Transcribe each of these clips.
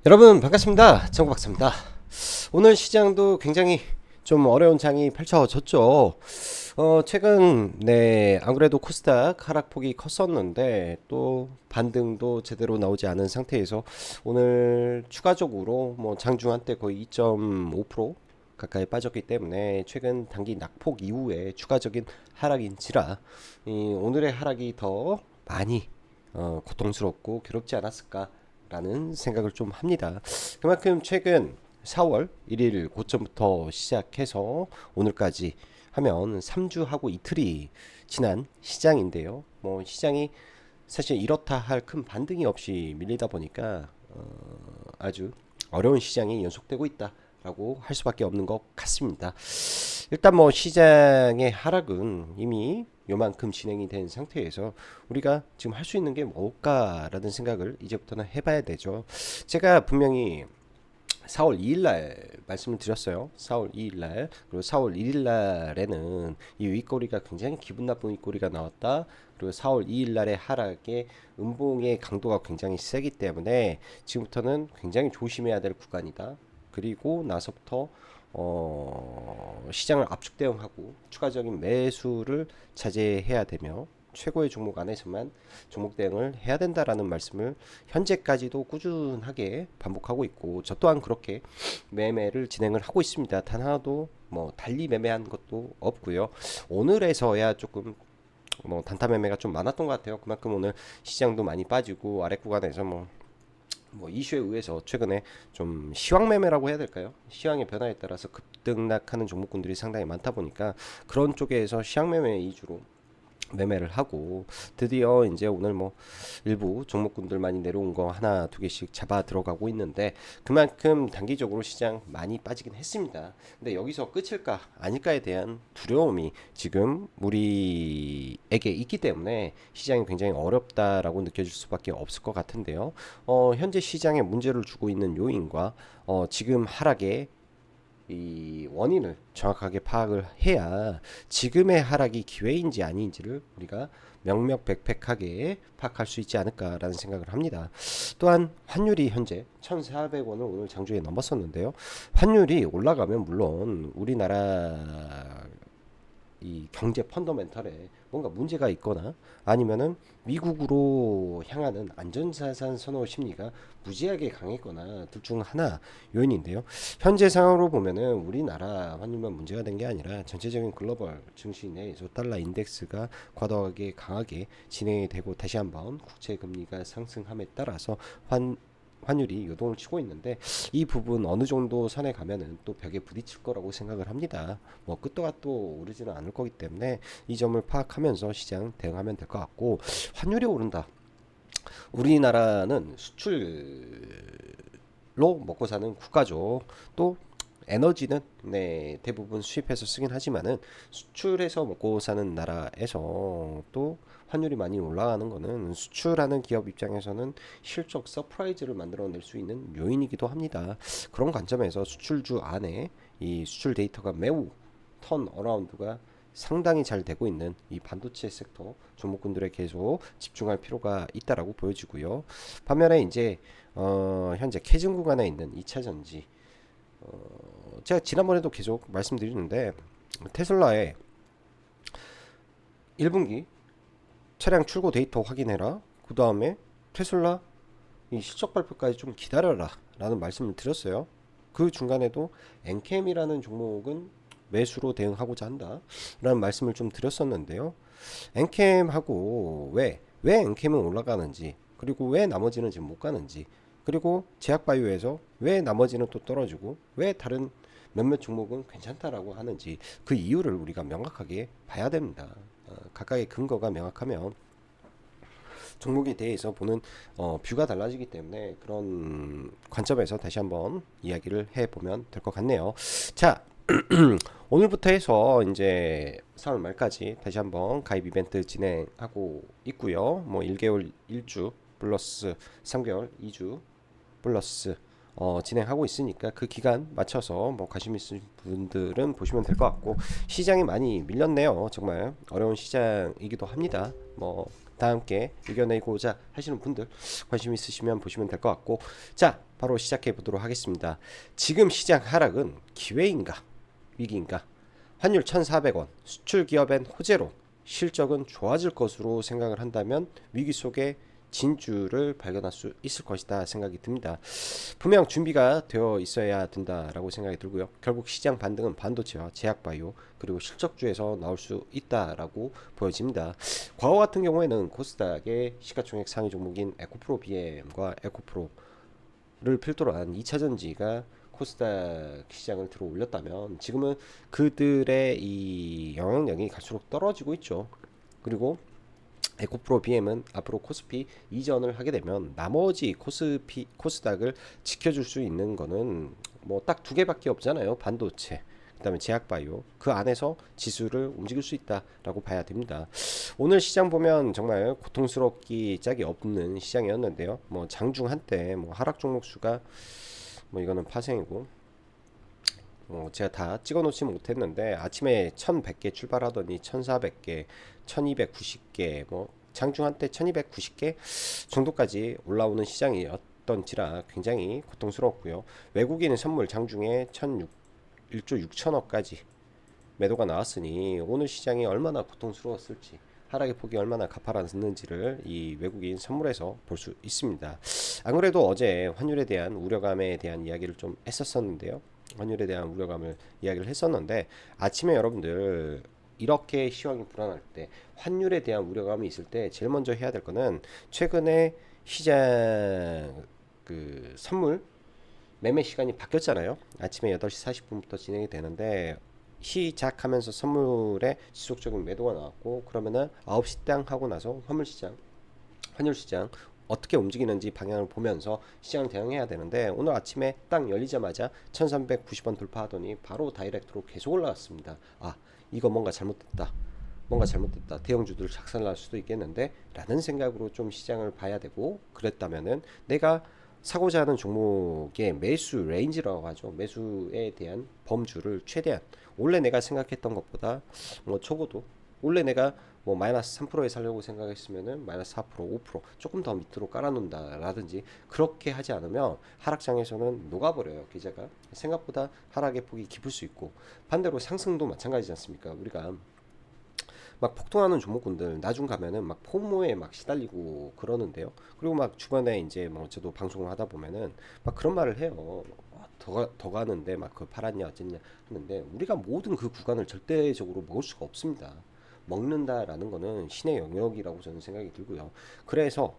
여러분 반갑습니다. 정박사입니다. 오늘 시장도 굉장히 좀 어려운 장이 펼쳐졌죠. 최근 안 그래도 코스닥 하락폭이 컸었는데 또 반등도 제대로 나오지 않은 상태에서 오늘 추가적으로 뭐 장중 한때 거의 2.5% 가까이 빠졌기 때문에 최근 단기 낙폭 이후에 추가적인 하락인지라 오늘의 하락이 더 많이 고통스럽고 괴롭지 않았을까라는 생각을 좀 합니다. 그만큼 최근 4월 1일 고점부터 시작해서 오늘까지 하면 3주하고 이틀이 지난 시장인데요. 뭐 시장이 사실 이렇다 할 큰 반등이 없이 밀리다 보니까 아주 어려운 시장이 연속되고 있다라고 할 수밖에 없는 것 같습니다. 일단 뭐 시장의 하락은 이미 요만큼 진행이 된 상태에서 우리가 지금 할 수 있는 게 뭘까라는 생각을 이제부터는 해봐야 되죠. 제가 분명히 4월 2일 날 말씀을 드렸어요. 4월 2일 날 그리고 4월 1일 날에는 이 윗꼬리가 굉장히 기분 나쁜 윗꼬리가 나왔다. 그리고 4월 2일 날의 하락의 음봉의 강도가 굉장히 세기 때문에 지금부터는 굉장히 조심해야 될 구간이다. 그리고 나서부터 시장을 압축 대응하고 추가적인 매수를 자제해야 되며 최고의 종목 안에서만 종목 대응을 해야 된다라는 말씀을 현재까지도 꾸준하게 반복하고 있고 저 또한 그렇게 매매를 진행을 하고 있습니다. 단 하나도 뭐 달리 매매한 것도 없고요. 오늘에서야 조금 뭐 단타 매매가 좀 많았던 것 같아요. 그만큼 오늘 시장도 많이 빠지고 아래 구간에서 뭐 이슈에 의해서 최근에 좀 시황 매매라고 해야 될까요? 시황의 변화에 따라서 급등락하는 종목군들이 상당히 많다 보니까 그런 쪽에서 시황 매매 위주로 매매를 하고 드디어 이제 오늘 뭐 일부 종목군들 많이 내려온 거 하나 두 개씩 잡아 들어가고 있는데 그만큼 단기적으로 시장 많이 빠지긴 했습니다. 근데 여기서 끝일까 아닐까에 대한 두려움이 지금 우리에게 있기 때문에 시장이 굉장히 어렵다라고 느껴질 수밖에 없을 것 같은데요. 현재 시장에 문제를 주고 있는 요인과 지금 하락의 이 원인을 정확하게 파악을 해야 지금의 하락이 기회인지 아닌지를 우리가 명명백백하게 파악할 수 있지 않을까라는 생각을 합니다. 또한 환율이 현재 1,400원을 오늘 장중에 넘었었는데요. 환율이 올라가면 물론 우리나라 이 경제 펀더멘털에 뭔가 문제가 있거나 아니면은 미국으로 향하는 안전자산 선호 심리가 무지하게 강했거나 둘 중 하나 요인인데요. 현재 상황으로 보면은 우리나라 환율만 문제가 된 게 아니라 전체적인 글로벌 증시 내에서 달러 인덱스가 과도하게 강하게 진행이 되고 다시 한번 국채 금리가 상승함에 따라서 환율이 요동을 치고 있는데 이 부분 어느 정도 선에 가면은 또 벽에 부딪힐 거라고 생각을 합니다. 뭐 끝도가 또 오르지는 않을 거기 때문에 이 점을 파악하면서 시장 대응하면 될 것 같고 환율이 오른다. 우리나라는 수출로 먹고 사는 국가죠. 또 에너지는 대부분 수입해서 쓰긴 하지만은 수출해서 먹고 사는 나라에서 또 환율이 많이 올라가는 거는 수출하는 기업 입장에서는 실적 서프라이즈를 만들어낼 수 있는 요인이기도 합니다. 그런 관점에서 수출주 안에 이 수출 데이터가 매우 턴 어라운드가 상당히 잘 되고 있는 이 반도체 섹터 종목군들에 계속 집중할 필요가 있다라고 보여지고요. 반면에 이제 현재 캐즘 구간에 있는 2차 전지 제가 지난번에도 계속 말씀드리는데 테슬라의 1분기 차량 출고 데이터 확인해라. 그 다음에 테슬라 이 실적 발표까지 좀 기다려라 라는 말씀을 드렸어요. 그 중간에도 엔캠이라는 종목은 매수로 대응하고자 한다 라는 말씀을 좀 드렸었는데요. 엔캠하고 왜 엔캠은 올라가는지 그리고 왜 나머지는 지금 못 가는지 그리고 제약바이오에서 왜 나머지는 또 떨어지고 왜 다른 몇몇 종목은 괜찮다라고 하는지 그 이유를 우리가 명확하게 봐야 됩니다. 각각의 근거가 명확하면 종목에 대해서 보는 뷰가 달라지기 때문에 그런 관점에서 다시 한번 이야기를 해보면 될 것 같네요. 자, 오늘부터 해서 이제 4월 말까지 다시 한번 가입 이벤트 진행하고 있고요. 뭐 1개월 1주 플러스 3개월 2주 플러스 진행하고 있으니까 그 기간 맞춰서 뭐 관심 있으신 분들은 보시면 될 것 같고 시장이 많이 밀렸네요. 정말 어려운 시장이기도 합니다. 뭐 다 함께 이겨내고자 하시는 분들 관심 있으시면 보시면 될 것 같고, 자 바로 시작해 보도록 하겠습니다. 지금 시장 하락은 기회인가 위기인가? 환율 1,400원, 수출 기업엔 호재로 실적은 좋아질 것으로 생각을 한다면 위기 속에 진주를 발견할 수 있을 것이다 생각이 듭니다. 분명 준비가 되어 있어야 된다라고 생각이 들고요. 결국 시장 반등은 반도체와 제약바이오 그리고 실적주에서 나올 수 있다라고 보여집니다. 과거 같은 경우에는 코스닥의 시가총액 상위 종목인 에코프로 BM과 에코프로를 필두로 한 2차전지가 코스닥 시장을 들어 올렸다면, 지금은 그들의 이 영향력이 갈수록 떨어지고 있죠. 그리고 에코프로 BM은 앞으로 코스피 이전을 하게 되면 나머지 코스닥을 지켜줄 수 있는 거는 뭐 딱 두 개밖에 없잖아요. 반도체, 그다음에 제약바이오, 그 안에서 지수를 움직일 수 있다라고 봐야 됩니다. 오늘 시장 보면 정말 고통스럽기 짝이 없는 시장이었는데요. 뭐 장중 한때 뭐 하락 종목 수가 뭐 이거는 파생이고, 제가 다 찍어놓지 못했는데 아침에 1100개 출발하더니 1400개, 1290개, 뭐 장중 한때 1290개 정도까지 올라오는 시장이었던지라 굉장히 고통스러웠고요. 외국인 선물 장중에 1조 6천억까지 매도가 나왔으니 오늘 시장이 얼마나 고통스러웠을지, 하락의 폭이 얼마나 가파랐는지를 이 외국인 선물에서 볼 수 있습니다. 안 그래도 어제 환율에 대한 우려감에 대한 이야기를 좀 했었었는데요. 환율에 대한 우려감을 이야기를 했었는데, 아침에 여러분들 이렇게 시황이 불안할 때, 환율에 대한 우려감이 있을 때 제일 먼저 해야 될 거는 최근에 시장 그 선물 매매 시간이 바뀌었잖아요. 아침에 8시 40분부터 진행이 되는데 시작하면서 선물에 지속적인 매도가 나왔고, 그러면은 9시 땅 하고 나서 환율 시장 어떻게 움직이는지 방향을 보면서 시장을 대응해야 되는데, 오늘 아침에 딱 열리자마자 1390원 돌파하더니 바로 다이렉트로 계속 올라왔습니다. 아, 이거 뭔가 잘못됐다, 대형주들 작살날 수도 있겠는데 라는 생각으로 좀 시장을 봐야 되고, 그랬다면은 내가 사고자 하는 종목의 매수 레인지라고 하죠. 매수에 대한 범주를 최대한, 원래 내가 생각했던 것보다 뭐 적어도, 원래 내가 뭐 마이너스 3%에 살려고 생각했으면은 마이너스 4%, 5% 조금 더 밑으로 깔아놓는다라든지, 그렇게 하지 않으면 하락장에서는 녹아버려요. 계좌가 생각보다 하락의 폭이 깊을 수 있고, 반대로 상승도 마찬가지지 않습니까? 우리가 막 폭등하는 종목군들 나중 가면은 막 포모에 막 시달리고 그러는데요. 그리고 막 주변에 이제 뭐 저도 방송을 하다 보면은 막 그런 말을 해요. 더 가는데 막 그 팔았냐 어쨌냐 하는데, 우리가 모든 그 구간을 절대적으로 먹을 수가 없습니다. 먹는다라는 거는 신의 영역이라고 저는 생각이 들고요. 그래서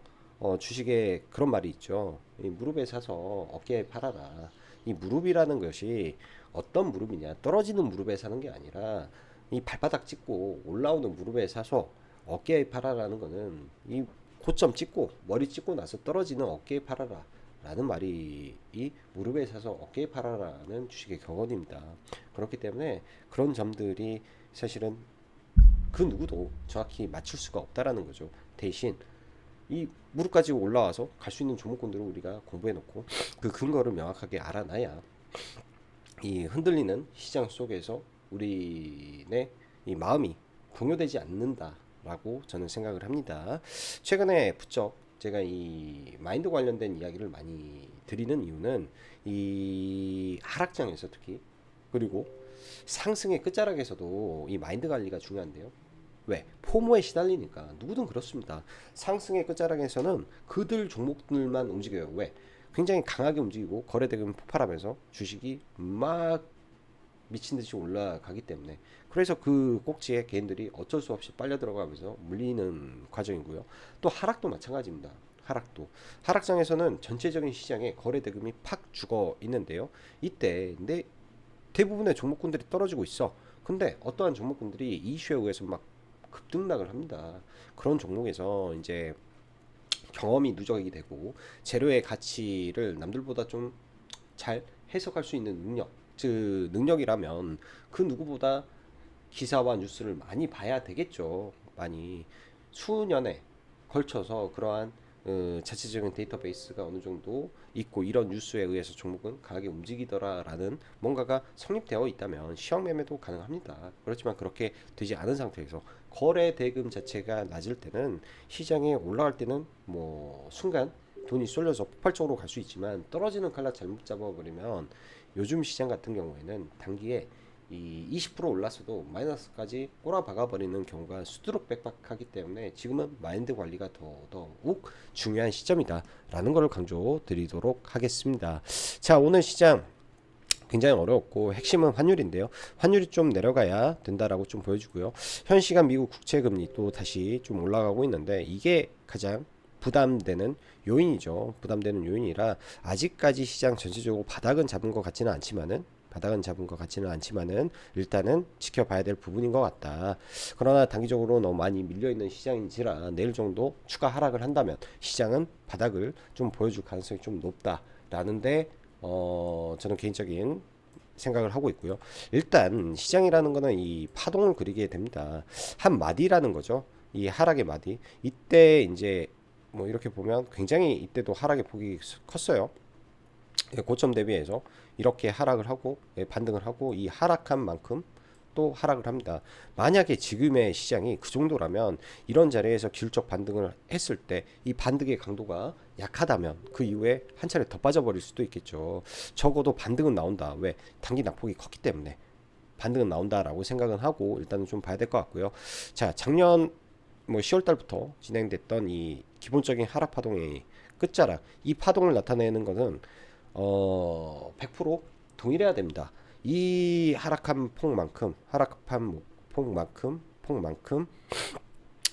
주식에 그런 말이 있죠. 이 무릎에 사서 어깨에 팔아라. 이 무릎이라는 것이 어떤 무릎이냐, 떨어지는 무릎에 사는 게 아니라 이 발바닥 찍고 올라오는 무릎에 사서 어깨에 팔아라는 거는, 이 고점 찍고 머리 찍고 나서 떨어지는 어깨에 팔아라 라는 말이 이 무릎에 사서 어깨에 팔아라는 주식의 격언입니다. 그렇기 때문에 그런 점들이 사실은 그 누구도 정확히 맞출 수가 없다라는 거죠. 대신 이 무릎까지 올라와서 갈 수 있는 종목군들을 우리가 공부해 놓고 그 근거를 명확하게 알아놔야 이 흔들리는 시장 속에서 우리의 이 마음이 동요되지 않는다라고 저는 생각을 합니다. 최근에 부쩍 제가 이 마인드 관련된 이야기를 많이 드리는 이유는 이 하락장에서 특히, 그리고 상승의 끝자락에서도 이 마인드 관리가 중요한데요. 왜? 포모에 시달리니까 누구든 그렇습니다. 상승의 끝자락에서는 그들 종목들만 움직여요. 왜? 굉장히 강하게 움직이고 거래대금이 폭발하면서 주식이 막 미친 듯이 올라가기 때문에, 그래서 그 꼭지에 개인들이 어쩔 수 없이 빨려 들어가면서 물리는 과정이고요. 또 하락도 마찬가지입니다. 하락장에서는 전체적인 시장에 거래 대금이 팍 죽어 있는데요. 이때 근데 대부분의 종목군들이 떨어지고 있어. 근데 어떠한 종목군들이 이슈에 의해서 막 급등락을 합니다. 그런 종목에서 이제 경험이 누적이 되고 재료의 가치를 남들보다 좀 잘 해석할 수 있는 능력, 즉 능력이라면 그 누구보다 기사와 뉴스를 많이 봐야 되겠죠. 많이 수년에 걸쳐서 그러한 자체적인 데이터베이스가 어느 정도 있고 이런 뉴스에 의해서 종목은 강하게 움직이더라라는 뭔가가 성립되어 있다면 시황 매매도 가능합니다. 그렇지만 그렇게 되지 않은 상태에서 거래 대금 자체가 낮을 때는 시장에 올라갈 때는 뭐 순간 돈이 쏠려서 폭발적으로 갈 수 있지만 떨어지는 칼라 잘못 잡아버리면 요즘 시장 같은 경우에는 단기에 이 20% 올랐어도 마이너스까지 꼬라박아 버리는 경우가 수두룩백박하기 때문에 지금은 마인드 관리가 더더욱 중요한 시점이다라는 걸 강조드리도록 하겠습니다. 자, 오늘 시장 굉장히 어려웠고 핵심은 환율인데요. 환율이 좀 내려가야 된다라고 좀 보여주고요. 현 시간 미국 국채 금리 또 다시 좀 올라가고 있는데 이게 가장 부담되는 요인이죠. 부담되는 요인이라 아직까지 시장 전체적으로 바닥은 잡은 것 같지는 않지만은 일단은 지켜봐야 될 부분인 것 같다. 그러나 단기적으로 너무 많이 밀려있는 시장인지라 내일 정도 추가 하락을 한다면 시장은 바닥을 좀 보여줄 가능성이 좀 높다라는데 저는 개인적인 생각을 하고 있고요. 일단 시장이라는 거는 이 파동을 그리게 됩니다. 한 마디라는 거죠. 이 하락의 마디. 이때 이제 뭐 이렇게 보면 굉장히 이때도 하락의 폭이 컸어요. 고점 대비해서 이렇게 하락을 하고 반등을 하고 이 하락한 만큼 또 하락을 합니다. 만약에 지금의 시장이 그 정도라면 이런 자리에서 기술적 반등을 했을 때 이 반등의 강도가 약하다면 그 이후에 한 차례 더 빠져버릴 수도 있겠죠. 적어도 반등은 나온다. 왜? 단기 낙폭이 컸기 때문에 반등은 나온다라고 생각은 하고 일단은 좀 봐야 될 것 같고요. 자, 작년 뭐 10월 달부터 진행됐던 이 기본적인 하락 파동의 끝자락, 이 파동을 나타내는 것은 100% 동일해야 됩니다. 이 하락한 폭만큼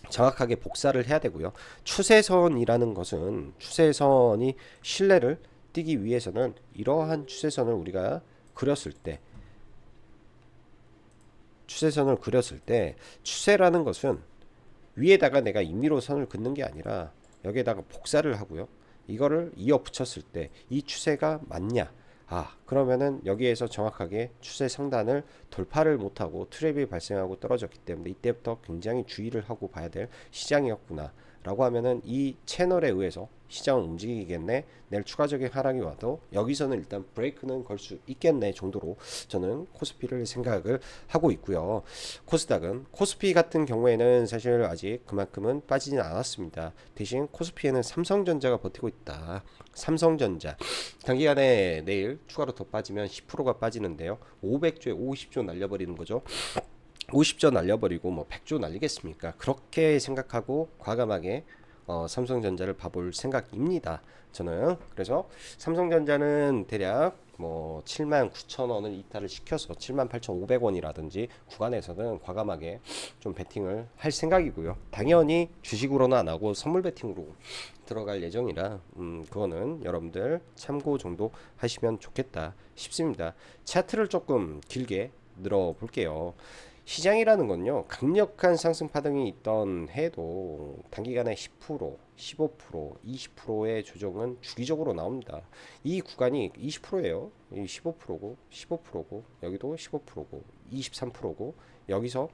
정확하게 복사를 해야 되고요. 추세선이라는 것은 추세선이 신뢰를 띄기 위해서는 이러한 추세선을 우리가 그렸을 때 추세라는 것은 위에다가 내가 임의로 선을 긋는 게 아니라 여기에다가 복사를 하고요. 이거를 이어 붙였을 때 이 추세가 맞냐? 그러면은 여기에서 정확하게 추세 상단을 돌파를 못하고 트랩이 발생하고 떨어졌기 때문에 이때부터 굉장히 주의를 하고 봐야 될 시장이었구나 라고 하면은 이 채널에 의해서 시장은 움직이겠네, 내일 추가적인 하락이 와도 여기서는 일단 브레이크는 걸 수 있겠네 정도로 저는 코스피를 생각을 하고 있고요. 코스피 같은 경우에는 사실 아직 그만큼은 빠지진 않았습니다. 대신 코스피에는 삼성전자가 버티고 있다. 삼성전자 단기간에 내일 추가로 더 빠지면 10%가 빠지는데요. 500조에 50조 날려버리는 거죠. 50조 날려버리고 뭐 100조 날리겠습니까? 그렇게 생각하고 과감하게 삼성전자를 봐볼 생각입니다. 저는 그래서 삼성전자는 대략 뭐 79,000원을 이탈을 시켜서 78,500원이라든지 구간에서는 과감하게 좀 베팅을 할 생각이고요. 당연히 주식으로는 안 하고 선물 베팅으로 들어갈 예정이라 그거는 여러분들 참고 정도 하시면 좋겠다 싶습니다. 차트를 조금 길게 늘어 볼게요. 시장이라는 건요, 강력한 상승 파동이 있던 해도 단기간에 10%, 15%, 20%의 조정은 주기적으로 나옵니다. 이 구간이 20%예요. 이 15%고, 15%고, 여기도 15%고, 23%고, 여기서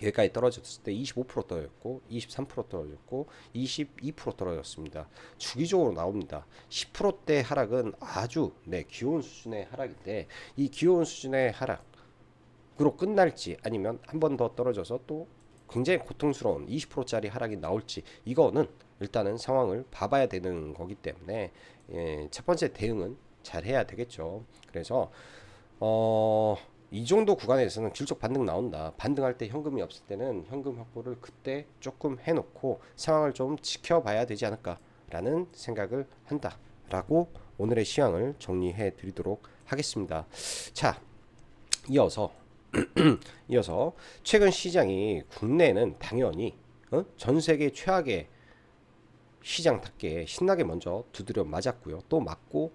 여기까지 떨어졌을 때 25% 떨어졌고, 23% 떨어졌고, 22% 떨어졌습니다. 주기적으로 나옵니다. 10%대 하락은 아주 귀여운 수준의 하락인데, 이 귀여운 수준의 하락 으로 끝날지 아니면 한 번 더 떨어져서 또 굉장히 고통스러운 20%짜리 하락이 나올지 이거는 일단은 상황을 봐봐야 되는 거기 때문에 첫 번째 대응은 잘 해야 되겠죠. 그래서 이 정도 구간에서는 질적 반등 나온다. 반등할 때 현금이 없을 때는 현금 확보를 그때 조금 해놓고 상황을 좀 지켜봐야 되지 않을까라는 생각을 한다라고 오늘의 시황을 정리해 드리도록 하겠습니다. 자, 이어서 최근 시장이 국내는 당연히 전 세계 최악의 시장답게 신나게 먼저 두드려 맞았고요. 또 맞고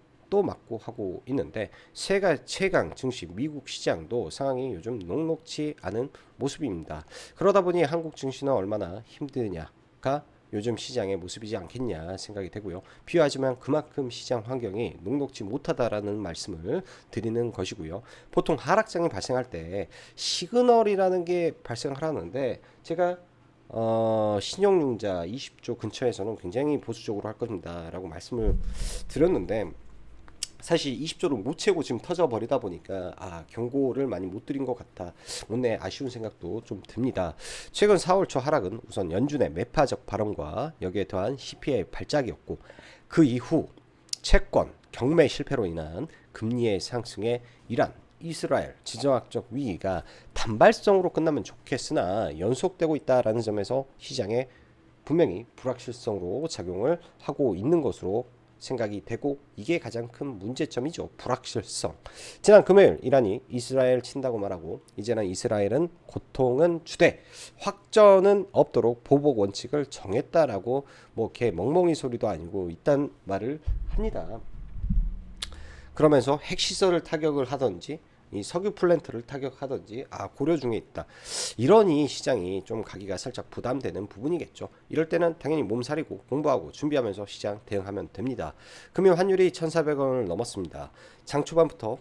하고 있는데 세계 최강 증시 미국 시장도 상황이 요즘 녹록치 않은 모습입니다. 그러다 보니 한국 증시는 얼마나 힘드냐가 요즘 시장의 모습이지 않겠냐 생각이 되고요. 비유하지만 그만큼 시장 환경이 녹록지 못하다라는 말씀을 드리는 것이고요. 보통 하락장이 발생할 때 시그널이라는 게 발생을 하는데 제가 신용융자 20조 근처에서는 굉장히 보수적으로 할 겁니다 라고 말씀을 드렸는데, 사실 20조를 못 채고 지금 터져 버리다 보니까 경고를 많이 못 드린 것 같아 못내 아쉬운 생각도 좀 듭니다. 최근 4월 초 하락은 우선 연준의 매파적 발언과 여기에 더한 CPI 발작이었고, 그 이후 채권 경매 실패로 인한 금리의 상승에 이란 이스라엘 지정학적 위기가 단발성으로 끝나면 좋겠으나 연속되고 있다라는 점에서 시장에 분명히 불확실성으로 작용을 하고 있는 것으로 생각이 되고, 이게 가장 큰 문제점이죠. 불확실성. 지난 금요일 이란이 이스라엘 친다고 말하고, 이제는 이스라엘은 고통은 주되 확전은 없도록 보복 원칙을 정했다라고 뭐 개 멍멍이 소리도 아니고 이딴 말을 합니다. 그러면서 핵시설을 타격을 하든지 이 석유 플랜트를 타격하든지 고려 중에 있다. 이러니 시장이 좀 가기가 살짝 부담되는 부분이겠죠. 이럴 때는 당연히 몸살이고 공부하고 준비하면서 시장 대응하면 됩니다. 금요 환율이 1,400원을 넘었습니다. 장 초반부터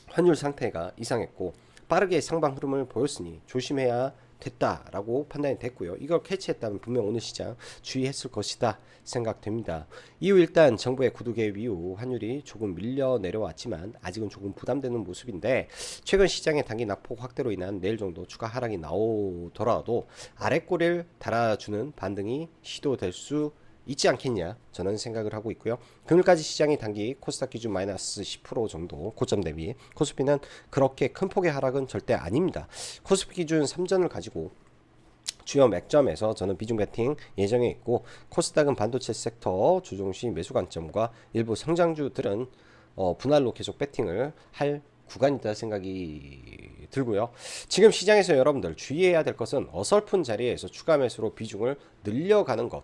환율 상태가 이상했고 빠르게 상방 흐름을 보였으니 조심해야 됐다라고 판단이 됐고요. 이걸 캐치했다면 분명 오늘 시장 주의했을 것이다 생각됩니다. 이후 일단 정부의 구두 개입 이후 환율이 조금 밀려 내려왔지만 아직은 조금 부담되는 모습인데, 최근 시장의 단기 낙폭 확대로 인한 내일 정도 추가 하락이 나오더라도 아랫꼬리를 달아주는 반등이 시도될 수 있지 않겠냐 저는 생각을 하고 있고요. 금요일까지 시장이 단기 코스닥 기준 마이너스 10% 정도 고점 대비, 코스피는 그렇게 큰 폭의 하락은 절대 아닙니다. 코스피 기준 3전을 가지고 주요 맥점에서 저는 비중 베팅 예정에 있고, 코스닥은 반도체 섹터 주종시 매수 관점과 일부 성장주들은 분할로 계속 베팅을 할 구간이다 생각이 들고요. 지금 시장에서 여러분들 주의해야 될 것은 어설픈 자리에서 추가 매수로 비중을 늘려가는 것,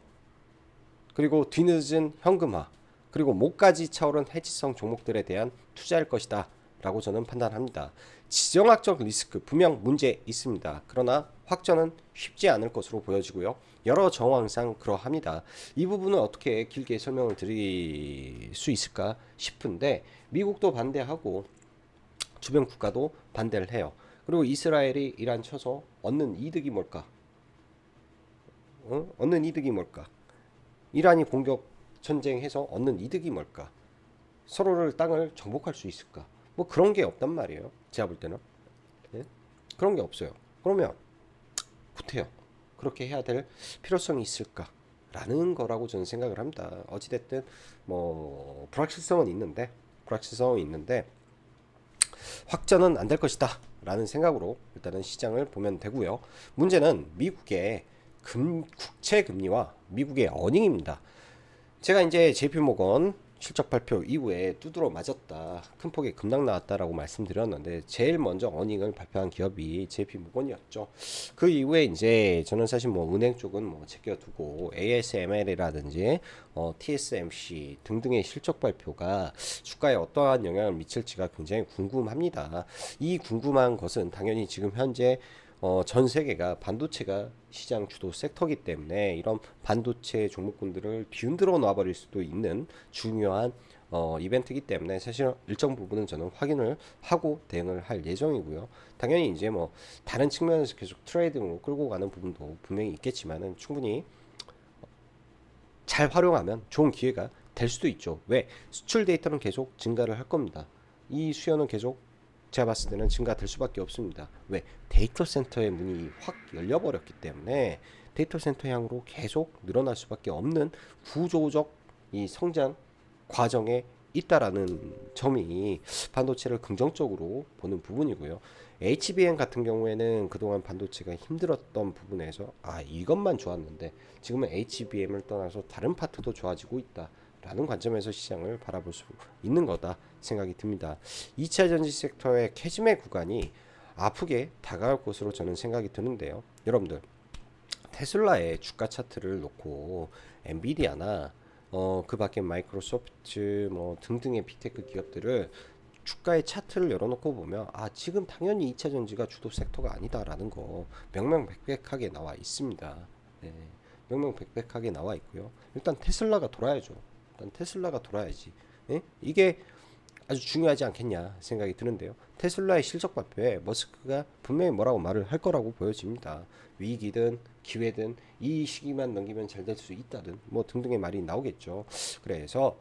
그리고 뒤늦은 현금화, 그리고 목까지 차오른 해지성 종목들에 대한 투자일 것이다 라고 저는 판단합니다. 지정학적 리스크 분명 문제 있습니다. 그러나 확전은 쉽지 않을 것으로 보여지고요. 여러 정황상 그러합니다. 이 부분은 어떻게 길게 설명을 드릴 수 있을까 싶은데, 미국도 반대하고 주변 국가도 반대를 해요. 그리고 이스라엘이 이란 쳐서 얻는 이득이 뭘까? 얻는 이득이 뭘까? 이란이 공격 전쟁해서 얻는 이득이 뭘까? 서로를 땅을 정복할 수 있을까? 뭐 그런 게 없단 말이에요. 제가 볼 때는. 예? 그런 게 없어요. 그러면 구태여 그렇게 해야 될 필요성이 있을까? 라는 거라고 저는 생각을 합니다. 어찌됐든 뭐 불확실성은 있는데 확전은 안 될 것이다 라는 생각으로 일단은 시장을 보면 되고요. 문제는 미국의 국채 금리와 미국의 어닝입니다. 제가 이제 JP모건 실적 발표 이후에 두드러 맞았다, 큰 폭의 급락 나왔다라고 말씀드렸는데, 제일 먼저 어닝을 발표한 기업이 JP모건이었죠. 그 이후에 이제 저는 사실 뭐 은행 쪽은 뭐 제껴두고 ASML이라든지 TSMC 등등의 실적 발표가 주가에 어떠한 영향을 미칠지가 굉장히 궁금합니다. 이 궁금한 것은 당연히 지금 현재 전 세계가 반도체가 시장 주도 섹터이기 때문에 이런 반도체 종목군들을 뒤흔들어 놔버릴 수도 있는 중요한 이벤트이기 때문에 사실 일정 부분은 저는 확인을 하고 대응을 할 예정이고요. 당연히 이제 뭐 다른 측면에서 계속 트레이딩으로 끌고 가는 부분도 분명히 있겠지만은 충분히 잘 활용하면 좋은 기회가 될 수도 있죠. 왜? 수출 데이터는 계속 증가를 할 겁니다. 이 수요는 계속 제가 봤을 때는 증가될 수밖에 없습니다. 왜? 데이터 센터의 문이 확 열려버렸기 때문에 데이터 센터 향으로 계속 늘어날 수밖에 없는 구조적 이 성장 과정에 있다라는 점이 반도체를 긍정적으로 보는 부분이고요. HBM 같은 경우에는 그동안 반도체가 힘들었던 부분에서 이것만 좋았는데 지금은 HBM을 떠나서 다른 파트도 좋아지고 있다 라는 관점에서 시장을 바라볼 수 있는 거다 생각이 듭니다. 2차 전지 섹터의 캐즘의 구간이 아프게 다가올 것으로 저는 생각이 드는데요. 여러분들 테슬라의 주가 차트를 놓고 엔비디아나 그 밖에 마이크로소프트 뭐 등등의 빅테크 기업들을 주가의 차트를 열어놓고 보면 지금 당연히 2차 전지가 주도 섹터가 아니다라는 거 명명백백하게 나와 있습니다. 네, 명명백백하게 나와 있고요. 일단 테슬라가 돌아야죠. 일단 테슬라가 돌아야지. 예? 이게 아주 중요하지 않겠냐 생각이 드는데요. 테슬라의 실적 발표에 머스크가 분명히 뭐라고 말을 할 거라고 보여집니다. 위기든 기회든 이 시기만 넘기면 잘 될 수 있다든 뭐 등등의 말이 나오겠죠. 그래서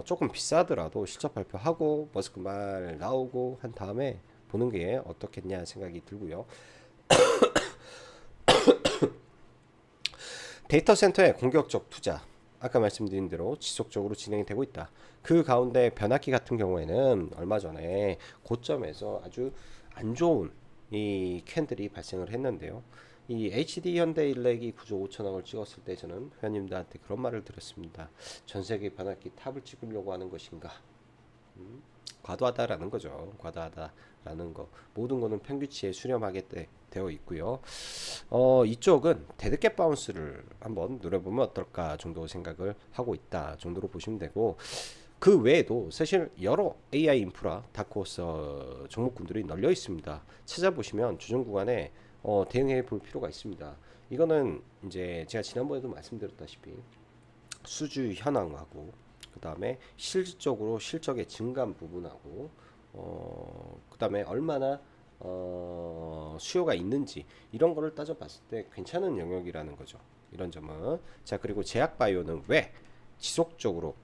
조금 비싸더라도 실적 발표하고 머스크 말 나오고 한 다음에 보는 게 어떻겠냐 생각이 들고요. 데이터 센터의 공격적 투자, 아까 말씀드린 대로 지속적으로 진행이 되고 있다. 그 가운데 변압기 같은 경우에는 얼마 전에 고점에서 아주 안 좋은 이 캔들이 발생을 했는데요. 이 HD 현대일렉이 9조 5천억을 찍었을 때 저는 회원님들한테 그런 말을 드렸습니다. 전 세계 변압기 탑을 찍으려고 하는 것인가? 과도하다라는 거죠. 과도하다라는 거. 모든 거는 평균치에 수렴하게 되어 있고요. 이쪽은 데드캣 바운스를 한번 노려보면 어떨까 정도 생각을 하고 있다 정도로 보시면 되고, 그 외에도 사실 여러 AI 인프라 다크호스 종목군들이 널려 있습니다. 찾아보시면 조정 구간에 대응해 볼 필요가 있습니다. 이거는 이제 제가 지난번에도 말씀드렸다시피 수주 현황하고 그 다음에 실질적으로 실적의 증감 부분하고 그 다음에 얼마나 수요가 있는지 이런 거를 따져봤을 때 괜찮은 영역이라는 거죠. 이런 점은. 자, 그리고 제약바이오는 왜 지속적으로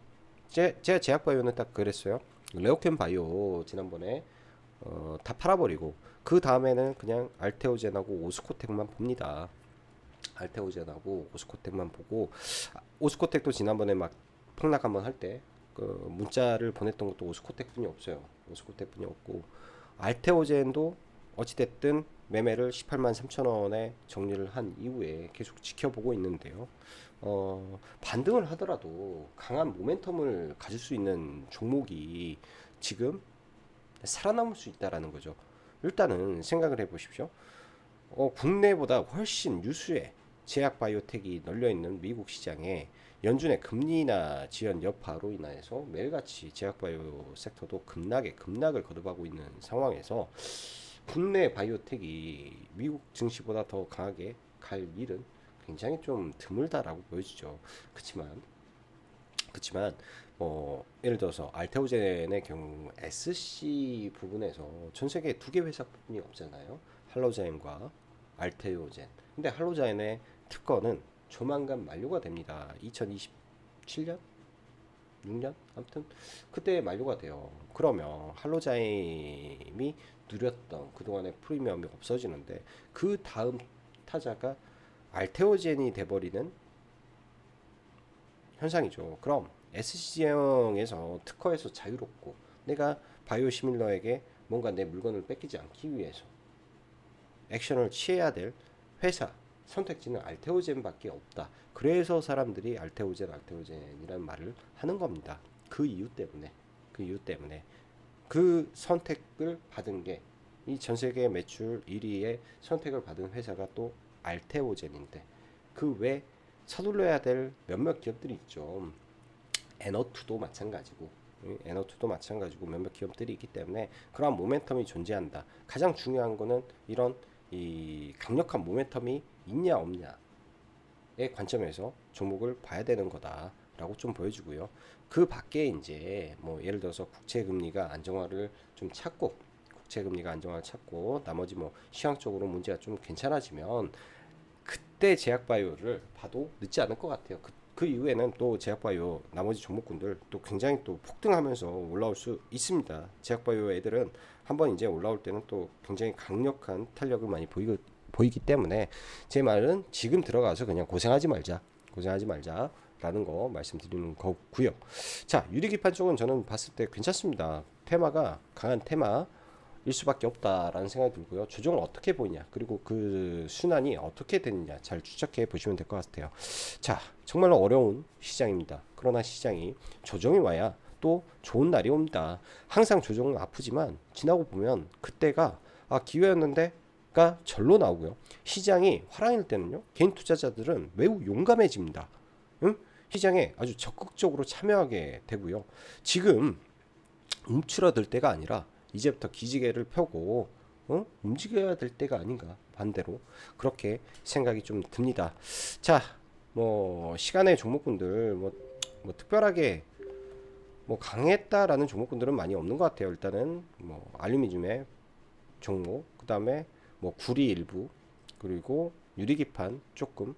제가 제약바이오는 딱 그랬어요. 레오캠 바이오 지난번에 다 팔아버리고 그 다음에는 그냥 알테오젠하고 오스코텍만 봅니다. 알테오젠하고 오스코텍만 보고, 오스코텍도 지난번에 막 폭락 한번 할 때 그 문자를 보냈던 것도 오스코텍뿐이 없어요. 오스코텍뿐이 없고, 알테오젠도 어찌됐든 매매를 18만 3천 원에 정리를 한 이후에 계속 지켜보고 있는데요. 반등을 하더라도 강한 모멘텀을 가질 수 있는 종목이 지금 살아남을 수 있다라는 거죠. 일단은 생각을 해보십시오. 국내보다 훨씬 유수의 제약 바이오텍이 널려 있는 미국 시장에 연준의 금리나 지연 여파로 인해서 매일같이 제약 바이오 섹터도 급락을 거듭하고 있는 상황에서 국내 바이오텍이 미국 증시보다 더 강하게 갈 일은 굉장히 좀 드물다라고 보여지죠. 그렇지만 예를 들어서 알테오젠의 경우 SC 부분에서 전 세계 두 개 회사뿐이 없잖아요. 할로자인과 알테오젠. 근데 할로자인의 특허는 조만간 만료가 됩니다. 2027년? 6년? 아무튼 그때 만료가 돼요. 그러면 할로자임이 누렸던 그동안의 프리미엄이 없어지는데 그 다음 타자가 알테오젠이 돼버리는 현상이죠. 그럼 SC형에서 특허에서 자유롭고 내가 바이오시밀러에게 뭔가 내 물건을 뺏기지 않기 위해서 액션을 취해야 될 회사 선택지는 알테오젠밖에 없다. 그래서 사람들이 알테오젠이라는 말을 하는 겁니다. 그 이유 때문에 그 선택을 받은 게 이 전 세계 매출 1위의 선택을 받은 회사가 또 알테오젠인데, 그 외 서둘러야 될 몇몇 기업들이 있죠. 에너투도 마찬가지고 몇몇 기업들이 있기 때문에 그러한 모멘텀이 존재한다. 가장 중요한 거는 이런 이 강력한 모멘텀이 있냐 없냐의 관점에서 종목을 봐야 되는 거다라고 좀 보여지고요. 그 밖에 이제 뭐 예를 들어서 국채금리가 안정화를 찾고 나머지 뭐 시황적으로 문제가 좀 괜찮아지면 그때 제약바이오를 봐도 늦지 않을 것 같아요. 그 이후에는 또 제약바이오 나머지 종목군들 또 굉장히 또 폭등하면서 올라올 수 있습니다. 제약바이오 애들은 한번 이제 올라올 때는 또 굉장히 강력한 탄력을 많이 보이기 때문에 제 말은 지금 들어가서 그냥 고생하지 말자라는 거 말씀드리는 거고요. 자, 유리기판 쪽은 저는 봤을 때 괜찮습니다. 테마가 강한 테마 일 수밖에 없다라는 생각이 들고요. 조정을 어떻게 보이냐, 그리고 그 순환이 어떻게 되느냐 잘 추적해 보시면 될 것 같아요. 자, 정말로 어려운 시장입니다. 그러나 시장이 조정이 와야 또 좋은 날이 옵니다. 항상 조정은 아프지만 지나고 보면 그때가 기회였는데가 절로 나오고요. 시장이 화랑일 때는요, 개인 투자자들은 매우 용감해집니다. 응? 시장에 아주 적극적으로 참여하게 되고요. 지금 움츠러들 때가 아니라 이제부터 기지개를 펴고 움직여야 될 때가 아닌가, 반대로 그렇게 생각이 좀 듭니다. 자, 뭐 시간의 종목군들 뭐 특별하게 뭐 강했다라는 종목군들은 많이 없는 것 같아요. 일단은 뭐 알루미늄의 종목, 그 다음에 뭐 구리 일부, 그리고 유리기판 조금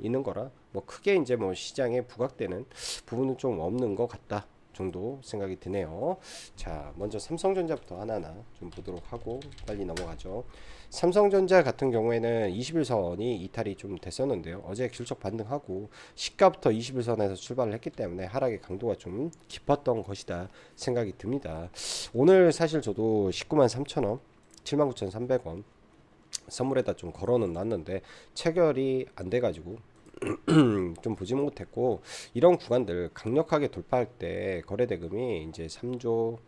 있는 거라 뭐 크게 이제 뭐 시장에 부각되는 부분은 좀 없는 것 같다 정도 생각이 드네요. 자, 먼저 삼성전자부터 하나하나 좀 보도록 하고 빨리 넘어가죠. 삼성전자 같은 경우에는 21선이 이탈이 좀 됐었는데요. 어제 실적 반등하고 시가부터 21선에서 출발을 했기 때문에 하락의 강도가 좀 깊었던 것이다 생각이 듭니다. 오늘 사실 저도 19만 3천원, 79,300원 선물에다 좀 걸어는 놨는데 체결이 안 돼가지고 좀 보지 못했고, 이런 구간들 강력하게 돌파할 때 거래대금이 이제 3조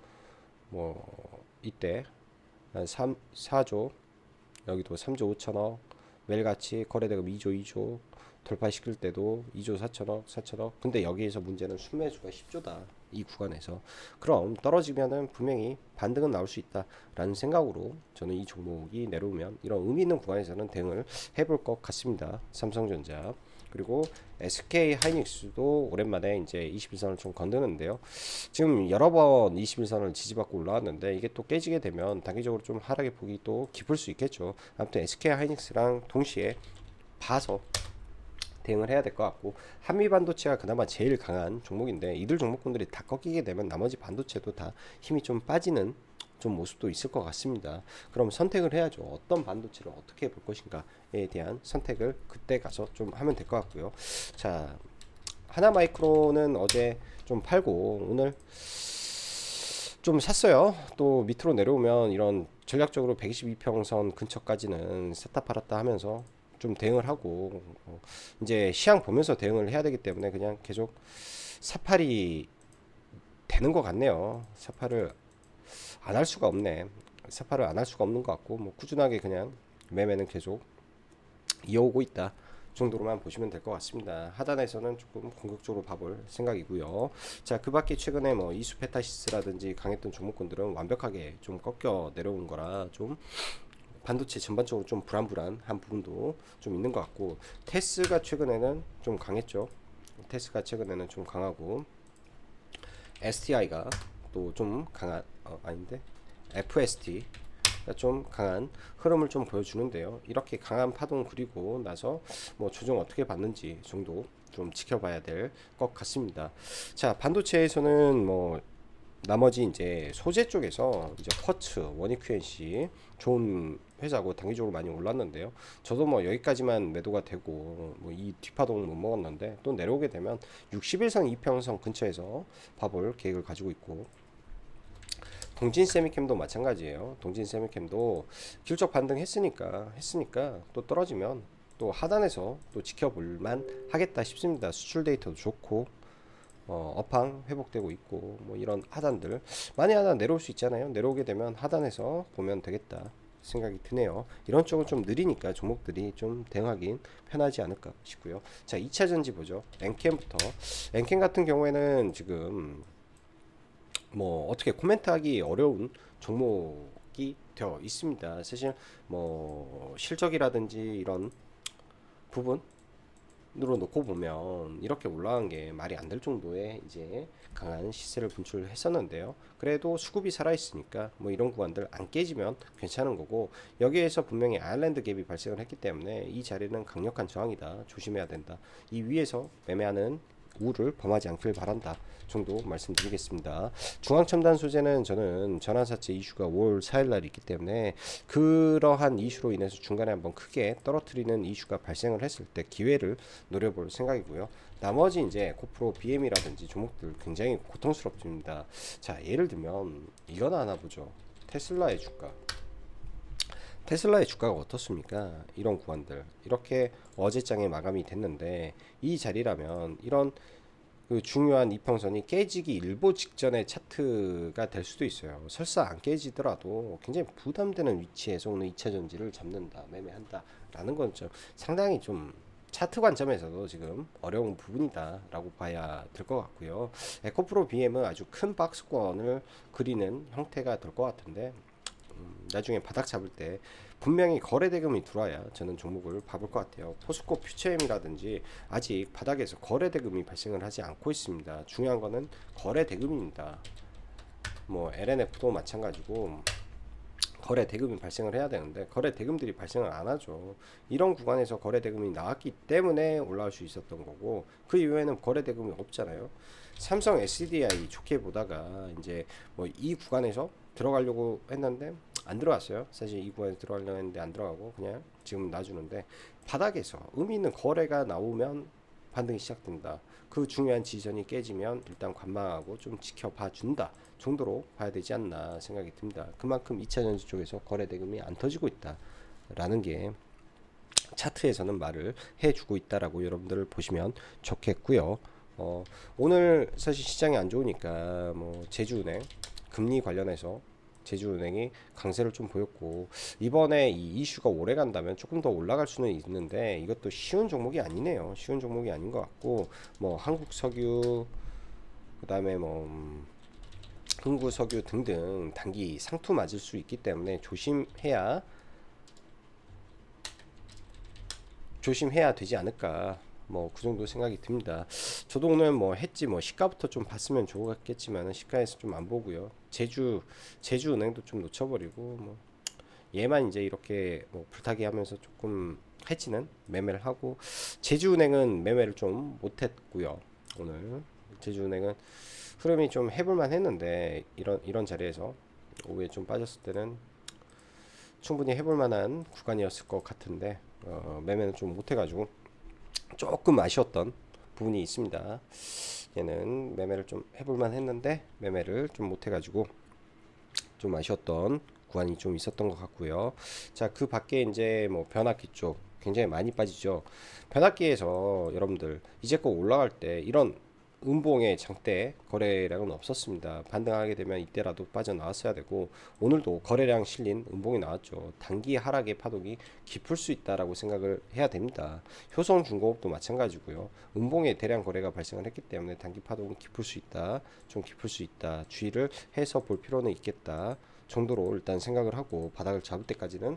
뭐 이때 한 4조, 여기도 3조 5천억, 매일같이 거래대금 2조 2조 돌파시킬 때도 2조 4천억. 근데 여기에서 문제는 순매수가 10조다. 이 구간에서. 그럼 떨어지면은 분명히 반등은 나올 수 있다라는 생각으로 저는 이 종목이 내려오면 이런 의미 있는 구간에서는 대응을 해볼 것 같습니다. 삼성전자. 그리고 SK 하이닉스도 오랜만에 이제 21선을 좀 건드는데요. 지금 여러 번 21선을 지지받고 올라왔는데 이게 또 깨지게 되면 단기적으로 좀 하락의 폭이 또 깊을 수 있겠죠. 아무튼 SK 하이닉스랑 동시에 봐서 대응을 해야 될 것 같고, 한미 반도체가 그나마 제일 강한 종목인데 이들 종목군들이 다 꺾이게 되면 나머지 반도체도 다 힘이 좀 빠지는 좀 모습도 있을 것 같습니다. 그럼 선택을 해야죠. 어떤 반도체를 어떻게 볼 것인가에 대한 선택을 그때 가서 좀 하면 될 것 같고요. 자, 하나마이크로는 어제 좀 팔고 오늘 좀 샀어요. 또 밑으로 내려오면 이런 전략적으로 122평선 근처까지는 샀다 팔았다 하면서 좀 대응을 하고, 이제 시향 보면서 대응을 해야 되기 때문에 그냥 계속 사팔이 되는 것 같네요. 사팔을 안 할 수가 없네. 사팔을 안 할 수가 없는 것 같고, 뭐 꾸준하게 그냥 매매는 계속 이어오고 있다 정도로만 보시면 될 것 같습니다. 하단에서는 조금 공격적으로 봐볼 생각이고요. 자, 그 밖에 최근에 뭐 이수페타시스라든지 강했던 종목군들은 완벽하게 좀 꺾여 내려온 거라 좀 반도체 전반적으로 좀 불안불안한 부분도 좀 있는 것 같고, 테스가 최근에는 좀 강했죠. 테스가 최근에는 좀 강하고, STI가 또 좀 강한, 아닌데 FST 좀 강한 흐름을 좀 보여주는데요. 이렇게 강한 파동 그리고 나서 뭐 조정 어떻게 받는지 정도 좀 지켜봐야 될 것 같습니다. 자, 반도체에서는 뭐 나머지 이제 소재 쪽에서 이제 쿼츠, 원익QNC 좋은 회사고 단기적으로 많이 올랐는데요. 저도 뭐 여기까지만 매도가 되고 뭐 이 뒷파동을 못 먹었는데 또 내려오게 되면 60일선 이평선 근처에서 봐볼 계획을 가지고 있고, 동진 세미캠도 마찬가지예요. 동진 세미캠도 실적 반등했으니까 또 떨어지면 또 하단에서 또 지켜볼만 하겠다 싶습니다. 수출 데이터도 좋고 업황 회복되고 있고 뭐 이런 하단들 많이 하단 내려올 수 있잖아요. 내려오게 되면 하단에서 보면 되겠다 생각이 드네요. 이런 쪽은 좀 느리니까 종목들이 좀 대응하긴 편하지 않을까 싶고요. 자, 2차 전지 보죠. 엔캠부터. 엔캠 같은 경우에는 지금 뭐 어떻게 코멘트하기 어려운 종목이 되어 있습니다. 사실 뭐 실적이라든지 이런 부분 으로 놓고 보면 이렇게 올라간 게 말이 안 될 정도의 이제 강한 시세를 분출했었는데요. 그래도 수급이 살아 있으니까 뭐 이런 구간들 안 깨지면 괜찮은 거고, 여기에서 분명히 아일랜드 갭이 발생을 했기 때문에 이 자리는 강력한 저항이다. 조심해야 된다. 이 위에서 매매하는 우를 범하지 않길 바란다 정도 말씀드리겠습니다. 중앙첨단 소재는 저는 전환사채 이슈가 5월 4일날 있기 때문에 그러한 이슈로 인해서 중간에 한번 크게 떨어뜨리는 이슈가 발생을 했을 때 기회를 노려볼 생각이고요. 나머지 이제 고프로 BM이라든지 종목들 굉장히 고통스럽습니다. 자, 예를 들면 이거나 하나 보죠. 테슬라의 주가. 테슬라의 주가가 어떻습니까? 이런 구간들 이렇게 어제장에 마감이 됐는데 이 자리라면 이런 그 중요한 이평선이 깨지기 일보 직전의 차트가 될 수도 있어요. 설사 안 깨지더라도 굉장히 부담되는 위치에서 오늘 2차 전지를 잡는다, 매매한다 라는 건 좀 상당히 좀 차트 관점에서도 지금 어려운 부분이다라고 봐야 될 것 같고요. 에코프로 BM은 아주 큰 박스권을 그리는 형태가 될 것 같은데 나중에 바닥 잡을 때 분명히 거래 대금이 들어와야 저는 종목을 봐볼 것 같아요. 포스코 퓨처엠이라든지 아직 바닥에서 거래 대금이 발생을 하지 않고 있습니다. 중요한 거는 거래 대금입니다. 뭐 LNF도 마찬가지고 거래 대금이 발생을 해야 되는데 거래 대금들이 발생을 안 하죠. 이런 구간에서 거래 대금이 나왔기 때문에 올라올 수 있었던 거고, 그 이후에는 거래 대금이 없잖아요. 삼성 SDI 좋게 보다가 이제 뭐 이 구간에서 들어가려고 했는데 안 들어갔어요. 사실 이 구간에 들어가려고 했는데 안 들어가고 그냥 지금 놔주는데, 바닥에서 의미 있는 거래가 나오면 반등이 시작된다. 그 중요한 지지선이 깨지면 일단 관망하고 좀 지켜봐 준다 정도로 봐야 되지 않나 생각이 듭니다. 그만큼 2차전지 쪽에서 거래 대금이 안 터지고 있다라는 게 차트에서는 말을 해주고 있다라고 여러분들 보시면 좋겠고요. 오늘 사실 시장이 안 좋으니까 뭐 제주은행 금리 관련해서 제주은행이 강세를 좀 보였고, 이번에 이 이슈가 오래 간다면 조금 더 올라갈 수는 있는데 이것도 쉬운 종목이 아니네요. 쉬운 종목이 아닌 것 같고, 뭐 한국석유, 그다음에 뭐 흥구석유 등등 단기 상투 맞을 수 있기 때문에 조심해야 되지 않을까, 뭐 그 정도 생각이 듭니다. 저도 오늘 뭐 했지, 뭐 시가부터 좀 봤으면 좋았겠지만 시가에서 좀 안 보고요. 제주은행도 좀 놓쳐버리고, 뭐 얘만 이제 이렇게 뭐 불타기 하면서 조금 해지는 매매를 하고, 제주은행은 매매를 좀 못했고요. 오늘 제주은행은 흐름이 좀 해볼만 했는데 이런 자리에서 오후에 좀 빠졌을 때는 충분히 해볼 만한 구간이었을 것 같은데, 매매는 좀 못해가지고 조금 아쉬웠던 부분이 있습니다. 얘는 매매를 좀 해볼만 했는데 매매를 좀 못해가지고 좀 아쉬웠던 구간이 좀 있었던 것 같고요. 자, 그 밖에 이제 뭐 변압기 쪽 굉장히 많이 빠지죠. 변압기에서 여러분들 이제껏 올라갈 때 이런 음봉의 장대 거래량은 없었습니다. 반등하게 되면 이때라도 빠져나왔어야 되고, 오늘도 거래량 실린 음봉이 나왔죠. 단기 하락의 파동이 깊을 수 있다라고 생각을 해야 됩니다. 효성중공업도 마찬가지고요. 음봉의 대량 거래가 발생을 했기 때문에 단기 파동이 깊을 수 있다, 좀 깊을 수 있다, 주의를 해서 볼 필요는 있겠다 정도로 일단 생각을 하고, 바닥을 잡을 때까지는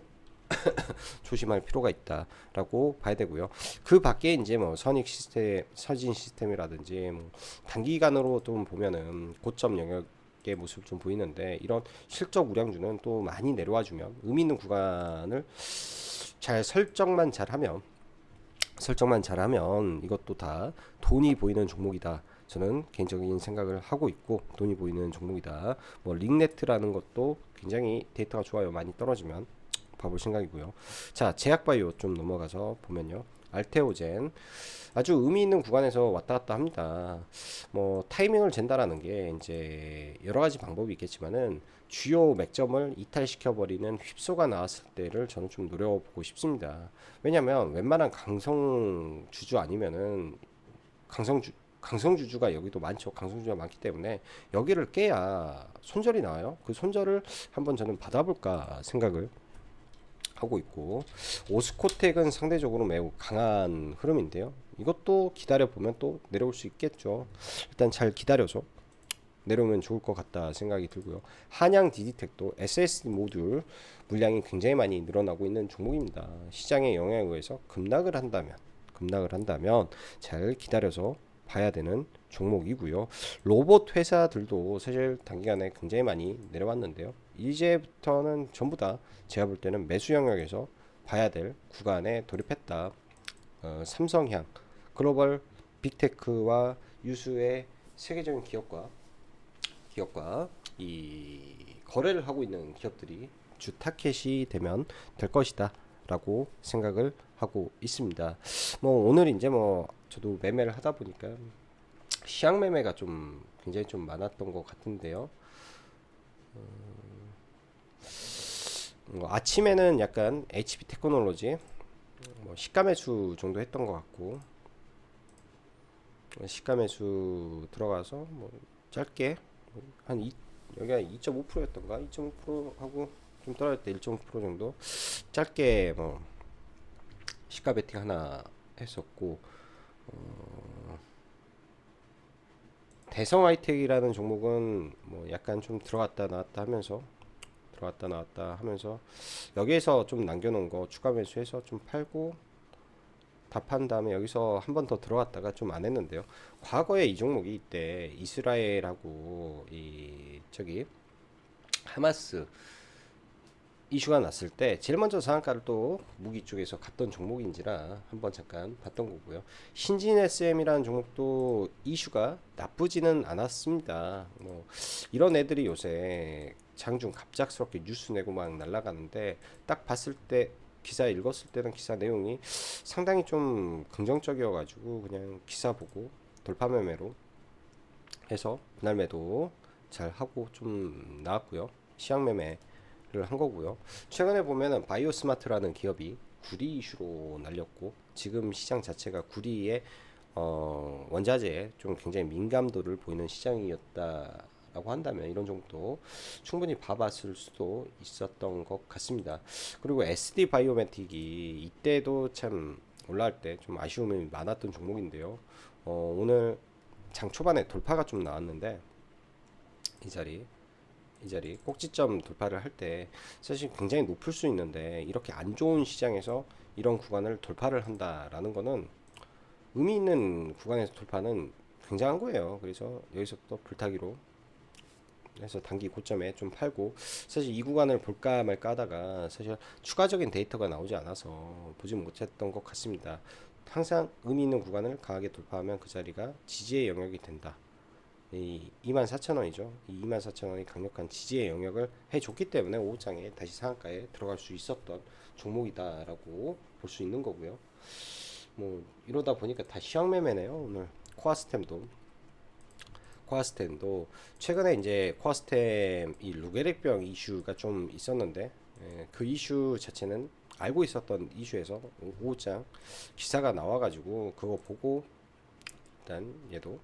조심할 필요가 있다라고 봐야 되고요. 그 밖에 이제 뭐 선익 시스템, 서진 시스템이라든지 뭐 단기간으로 좀 보면은 고점 영역의 모습을 좀 보이는데, 이런 실적 우량주는 또 많이 내려와 주면 의미 있는 구간을 잘 설정만 잘하면 이것도 다 돈이 보이는 종목이다. 저는 개인적인 생각을 하고 있고, 돈이 보이는 종목이다. 뭐 링네트라는 것도 굉장히 데이터가 좋아요. 많이 떨어지면 봐볼 생각이고요. 자, 제약바이오 좀 넘어가서 보면요. 알테오젠 아주 의미 있는 구간에서 왔다 갔다 합니다. 뭐 타이밍을 잰다라는 게 이제 여러 가지 방법이 있겠지만은 주요 맥점을 이탈시켜 버리는 휩소가 나왔을 때를 저는 좀 노려보고 싶습니다. 왜냐면 웬만한 강성 주주 아니면은 강성주주가 여기도 많죠. 강성주주가 많기 때문에 여기를 깨야 손절이 나와요. 그 손절을 한번 저는 받아볼까 생각을 하고 있고, 오스코텍은 상대적으로 매우 강한 흐름인데요. 이것도 기다려 보면 또 내려올 수 있겠죠. 일단 잘 기다려서 내려오면 좋을 것 같다 생각이 들고요. 한양 디디텍도 SSD 모듈 물량이 굉장히 많이 늘어나고 있는 종목입니다. 시장의 영향에 의해서 급락을 한다면 잘 기다려서 봐야 되는 종목이고요. 로봇 회사들도 사실 단기간에 굉장히 많이 내려왔는데요. 이제부터는 전부 다 제가 볼 때는 매수 영역에서 봐야 될 구간에 돌입했다. 삼성향, 글로벌 빅테크와 유수의 세계적인 기업과 이 거래를 하고 있는 기업들이 주 타켓이 되면 될 것이다 라고 생각을 하고 있습니다. 뭐 오늘 이제 뭐 저도 매매를 하다 보니까 시향 매매가 좀 굉장히 좀 많았던 것 같은데요. 아침에는 약간 HP 테크놀로지 뭐 시가 매수 정도 했던 것 같고, 시가 매수 들어가서 뭐 짧게 여기가 2.5%였던가 2.5% 하고 좀 떨어질 때 1.5% 정도 짧게 뭐 시가 베팅 하나 했었고, 대성 하이텍이라는 종목은 뭐 약간 좀 들어갔다 나왔다 하면서 들어왔다 나왔다 하면서 여기에서 좀 남겨놓은 거 추가 매수해서 좀 팔고 다 판 다음에 여기서 한 번 더 들어갔다가 좀 안 했는데요. 과거에 이 종목이 이때 이스라엘하고 이 저기 하마스 이슈가 났을 때 제일 먼저 상한가를 또 무기 쪽에서 갔던 종목인지라 한번 잠깐 봤던 거고요. 신진 SM이라는 종목도 이슈가 나쁘지는 않았습니다. 뭐 이런 애들이 요새 장중 갑작스럽게 뉴스 내고 막 날아가는데 딱 봤을 때 기사 읽었을 때는 기사 내용이 상당히 좀 긍정적이어가지고 그냥 기사 보고 돌파 매매로 해서 분할 매도 잘 하고 좀 나왔고요. 시황 매매를 한 거고요. 최근에 보면은 바이오스마트라는 기업이 구리 이슈로 날렸고 지금 시장 자체가 구리의 원자재에 좀 굉장히 민감도를 보이는 시장이었다라고 한다면 이런 정도 충분히 봐봤을 수도 있었던 것 같습니다. 그리고 SD 바이오메틱이 이때도 참 올라갈 때 좀 아쉬움이 많았던 종목인데요. 오늘 장 초반에 돌파가 좀 나왔는데 이 자리 꼭지점 돌파를 할 때 사실 굉장히 높을 수 있는데 이렇게 안 좋은 시장에서 이런 구간을 돌파를 한다라는 거는 의미 있는 구간에서 돌파는 굉장한 거예요. 그래서 여기서부터 불타기로 해서 단기 고점에 좀 팔고 사실 이 구간을 볼까 말까 하다가 사실 추가적인 데이터가 나오지 않아서 보지 못했던 것 같습니다. 항상 의미 있는 구간을 강하게 돌파하면 그 자리가 지지의 영역이 된다. 이 24,000원이죠. 이 24,000원이 강력한 지지의 영역을 해줬기 때문에 오후장에 다시 상한가에 들어갈 수 있었던 종목이다라고 볼 수 있는 거고요. 뭐 이러다 보니까 다 시황 매매네요. 오늘 코아스템도 최근에 이제 코아스템 이 루게릭병 이슈가 좀 있었는데 그 이슈 자체는 알고 있었던 이슈에서 오후장 기사가 나와가지고 그거 보고 일단 얘도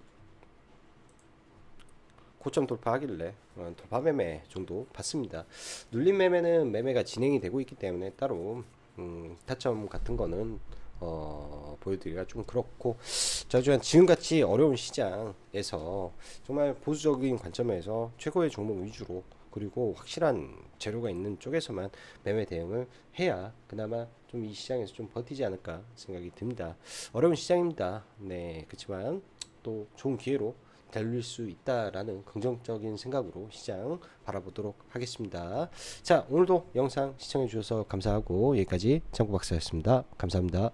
고점 돌파하길래 돌파 매매 정도 봤습니다. 눌림 매매는 매매가 진행이 되고 있기 때문에 따로 타점 같은 거는 보여드리기가 좀 그렇고 저주한 지금같이 어려운 시장에서 정말 보수적인 관점에서 최고의 종목 위주로 그리고 확실한 재료가 있는 쪽에서만 매매 대응을 해야 그나마 좀 이 시장에서 좀 버티지 않을까 생각이 듭니다. 어려운 시장입니다. 네, 그렇지만 또 좋은 기회로 달릴 수 있다라는 긍정적인 생각으로 시장 바라보도록 하겠습니다. 자, 오늘도 영상 시청해 주셔서 감사하고 여기까지 장구 박사였습니다. 감사합니다.